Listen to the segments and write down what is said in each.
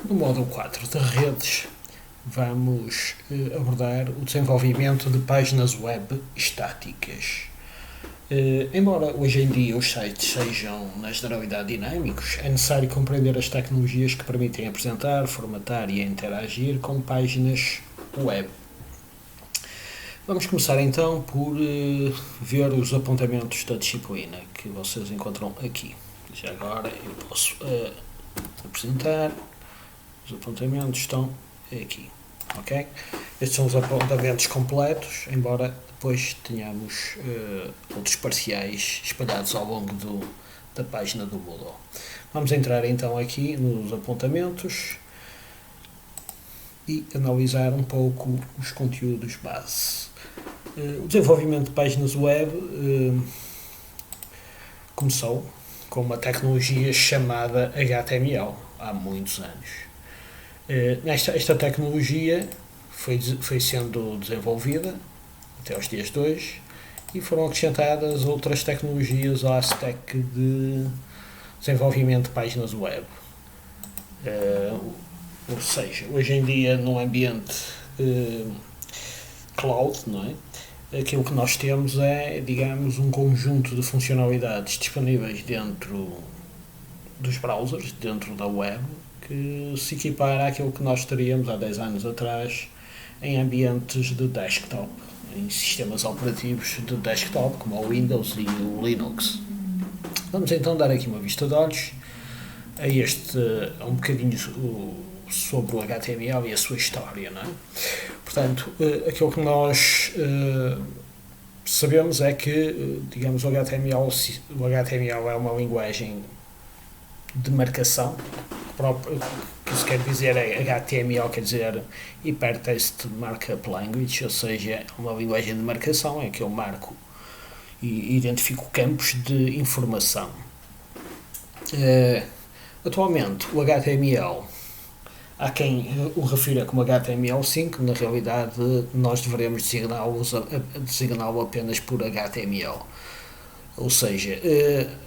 No módulo 4 de redes, vamos abordar o desenvolvimento de páginas web estáticas. Embora hoje em dia os sites sejam, na generalidade, dinâmicos, é necessário compreender as tecnologias que permitem apresentar, formatar e interagir com páginas web. Vamos começar então por ver os apontamentos da disciplina que vocês encontram aqui. Já agora eu posso apresentar. Os apontamentos estão aqui, ok? Estes são os apontamentos completos, embora depois tenhamos outros parciais espalhados ao longo da página do Moodle. Vamos entrar então aqui nos apontamentos e analisar um pouco os conteúdos base. O desenvolvimento de páginas web começou com uma tecnologia chamada HTML há muitos anos. Esta tecnologia foi sendo desenvolvida até aos dias de hoje e foram acrescentadas outras tecnologias à stack de desenvolvimento de páginas web. Ou seja, hoje em dia num ambiente cloud, não é? Aquilo que nós temos é, digamos, um conjunto de funcionalidades disponíveis dentro dos browsers, dentro da web, que se equipara àquilo que nós teríamos há 10 anos atrás em ambientes de desktop, em sistemas operativos de desktop, como o Windows e o Linux. Vamos então dar aqui uma vista de olhos a um bocadinho sobre o HTML e a sua história, não é? Portanto, aquilo que nós sabemos é que, digamos, o HTML é uma linguagem de marcação, que isso quer dizer, HTML quer dizer Hypertext Markup Language, ou seja, é uma linguagem de marcação em que eu marco e identifico campos de informação. Atualmente, o HTML, há quem o refira como HTML5, na realidade nós deveremos designá-lo apenas por HTML. Ou seja,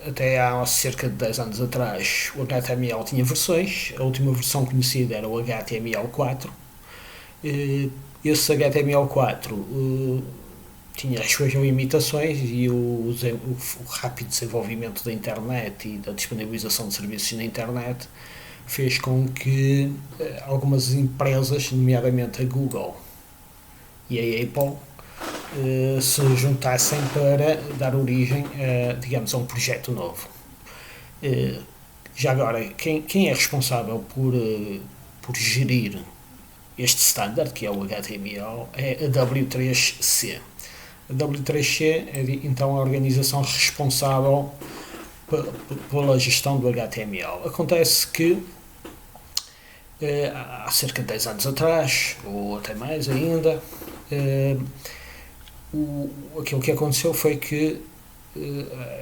até há cerca de 10 anos atrás o HTML tinha versões, a última versão conhecida era o HTML4. Esse HTML4 tinha as suas limitações e o rápido desenvolvimento da internet e da disponibilização de serviços na internet fez com que algumas empresas, nomeadamente a Google e a Apple, se juntassem para dar origem digamos, a um projeto novo. Já agora, quem é responsável por gerir este standard, que é o HTML, é a W3C. A W3C é então a organização responsável pela gestão do HTML. Acontece que há cerca de 10 anos atrás, ou até mais ainda, aquilo que aconteceu foi que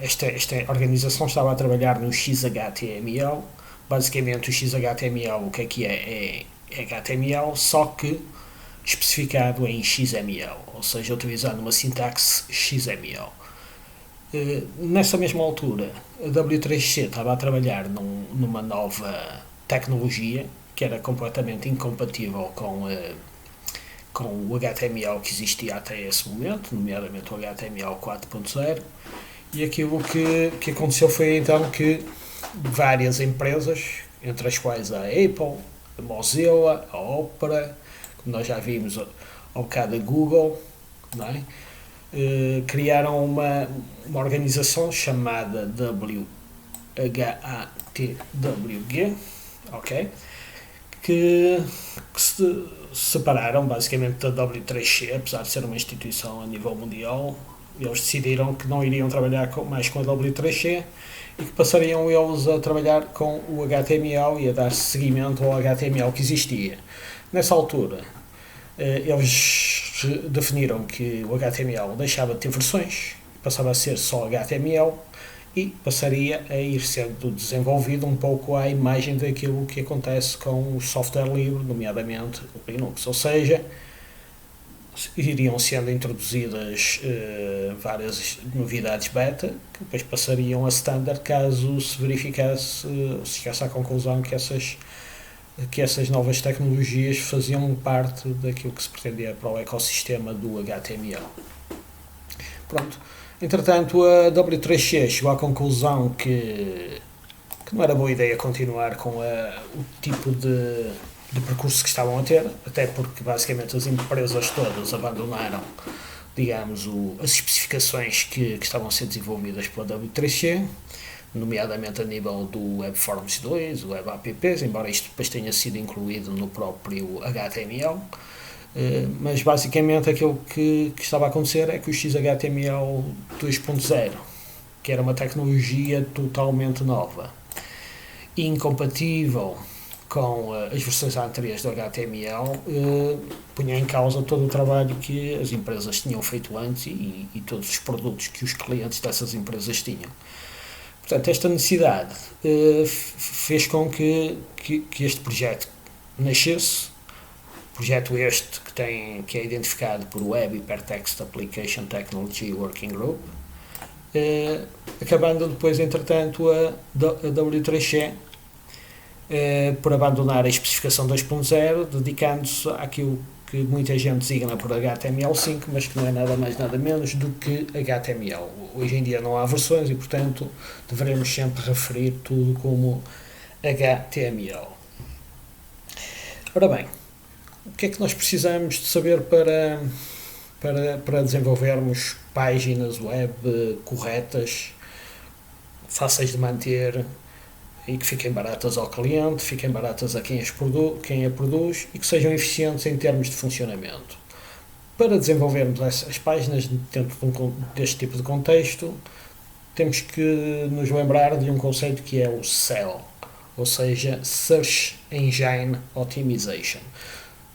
esta organização estava a trabalhar no XHTML. Basicamente, o XHTML, o que é HTML, só que especificado em XML, ou seja, utilizando uma sintaxe XML. Nessa mesma altura, a W3C estava a trabalhar numa nova tecnologia que era completamente incompatível com o HTML que existia até esse momento, nomeadamente o HTML 4.0, e aquilo que aconteceu foi então que várias empresas, entre as quais a Apple, a Mozilla, a Opera, como nós já vimos ao bocado a Google, não é? Criaram uma organização chamada WHATWG, ok? Que se separaram basicamente da W3C, apesar de ser uma instituição a nível mundial. Eles decidiram que não iriam trabalhar mais com a W3C e que passariam eles a trabalhar com o HTML e a dar seguimento ao HTML que existia. Nessa altura, eles definiram que o HTML deixava de ter versões, passava a ser só HTML e passaria a ir sendo desenvolvido um pouco à imagem daquilo que acontece com o software livre, nomeadamente o Linux. Ou seja, iriam sendo introduzidas várias novidades beta, que depois passariam a standard caso se verificasse, se chegasse à conclusão que essas que essas novas tecnologias faziam parte daquilo que se pretendia para o ecossistema do HTML. Pronto. Entretanto, a W3C chegou à conclusão que não era boa ideia continuar com o tipo de percurso que estavam a ter, até porque basicamente as empresas todas abandonaram, digamos, as especificações que estavam a ser desenvolvidas pela W3C, nomeadamente a nível do Web Forms 2, o Web Apps, embora isto depois tenha sido incluído no próprio HTML. Mas basicamente aquilo que estava a acontecer é que o XHTML 2.0, que era uma tecnologia totalmente nova, incompatível com as versões anteriores do HTML, punha em causa todo o trabalho que as empresas tinham feito antes e todos os produtos que os clientes dessas empresas tinham. Portanto, esta necessidade fez com que este projeto nascesse, projeto este que é identificado por Web Hypertext Application Technology Working Group, acabando depois, entretanto, a W3C por abandonar a especificação 2.0, dedicando-se àquilo que muita gente designa por HTML5, mas que não é nada mais nada menos do que HTML. Hoje em dia não há versões e, portanto, devemos sempre referir tudo como HTML. Ora bem, o que é que nós precisamos de saber para desenvolvermos páginas web corretas, fáceis de manter e que fiquem baratas ao cliente, fiquem baratas a quem a produz e que sejam eficientes em termos de funcionamento? Para desenvolvermos essas páginas dentro deste tipo de contexto, temos que nos lembrar de um conceito que é o SEO, ou seja, Search Engine Optimization.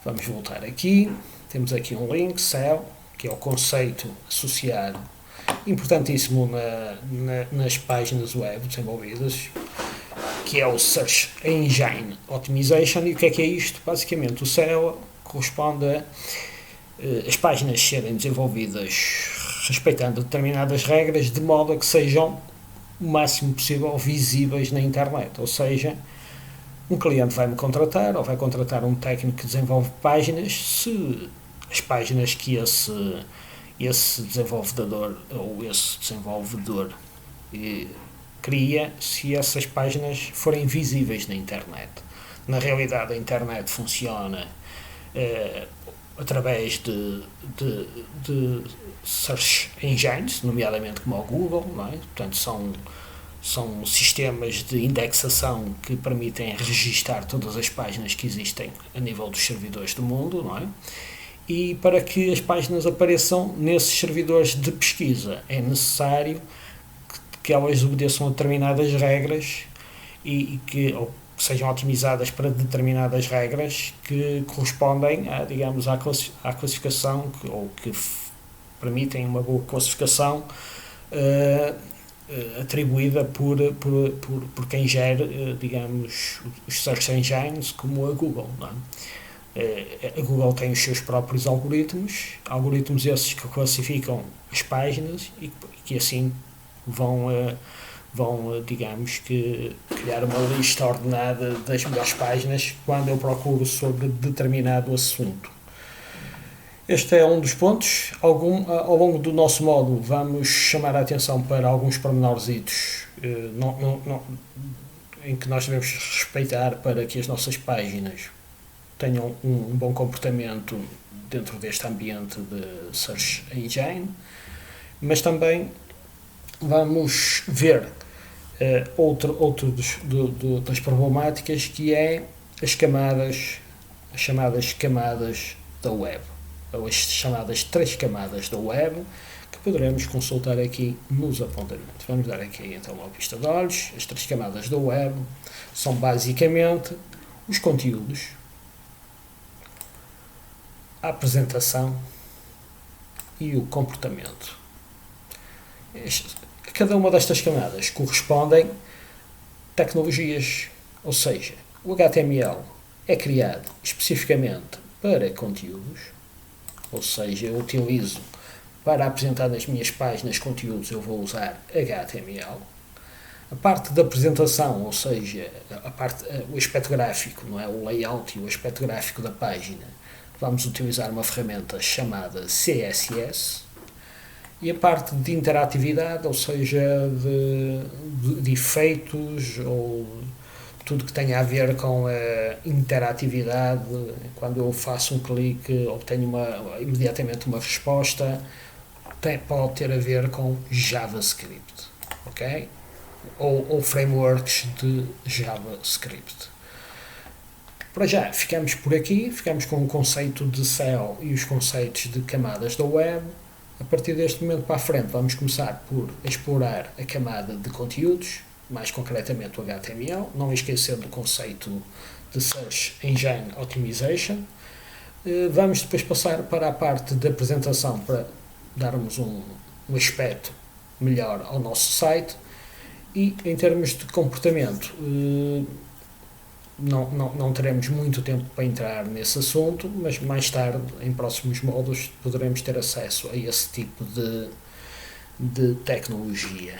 Vamos voltar aqui, temos aqui um link, SEO, que é o conceito associado, importantíssimo nas páginas web desenvolvidas, que é o Search Engine Optimization. E o que é isto? Basicamente, o SEO corresponde a as páginas serem desenvolvidas respeitando determinadas regras, de modo a que sejam o máximo possível visíveis na internet. Ou seja, um cliente vai-me contratar, ou vai contratar um técnico que desenvolve páginas, se as páginas que esse desenvolvedor cria, se essas páginas forem visíveis na internet. Na realidade, a internet funciona através de search engines, nomeadamente como o Google, não é? Portanto, são sistemas de indexação que permitem registar todas as páginas que existem a nível dos servidores do mundo, não é? E para que as páginas apareçam nesses servidores de pesquisa é necessário que elas obedeçam a determinadas regras e que sejam otimizadas para determinadas regras que correspondem a, digamos, à classificação ou que permitem uma boa classificação atribuída por quem gere, digamos, os search engines, como a Google, não é? A Google tem os seus próprios algoritmos esses que classificam as páginas e que assim vão, digamos, que criar uma lista ordenada das melhores páginas quando eu procuro sobre determinado assunto. Este é um dos pontos. Ao longo do nosso módulo vamos chamar a atenção para alguns pormenorzitos em que nós devemos respeitar para que as nossas páginas tenham um bom comportamento dentro deste ambiente de Search Engine, mas também vamos ver outro das problemáticas, que é as chamadas camadas da web, ou as chamadas 3 camadas da web, que poderemos consultar aqui nos apontamentos. Vamos dar aqui então uma vista de olhos. As 3 camadas da web são basicamente os conteúdos, a apresentação e o comportamento. Cada uma destas camadas correspondem tecnologias, ou seja, o HTML é criado especificamente para conteúdos, ou seja, eu utilizo para apresentar nas minhas páginas conteúdos, eu vou usar HTML. A parte da apresentação, ou seja, o aspecto gráfico, não é? O layout e o aspecto gráfico da página, vamos utilizar uma ferramenta chamada CSS. E a parte de interatividade, ou seja, de efeitos ou tudo que tenha a ver com a interatividade, quando eu faço um clique obtenho imediatamente uma resposta, pode ter a ver com JavaScript, ok? Ou frameworks de JavaScript. Para já, ficamos por aqui, ficamos com o conceito de cell e os conceitos de camadas da web. A partir deste momento para a frente, vamos começar por explorar a camada de conteúdos, mais concretamente o HTML, não esquecendo o conceito de Search Engine Optimization. Vamos depois passar para a parte da apresentação para darmos um aspecto melhor ao nosso site. E em termos de comportamento, não teremos muito tempo para entrar nesse assunto, mas mais tarde, em próximos módulos, poderemos ter acesso a esse tipo de tecnologia.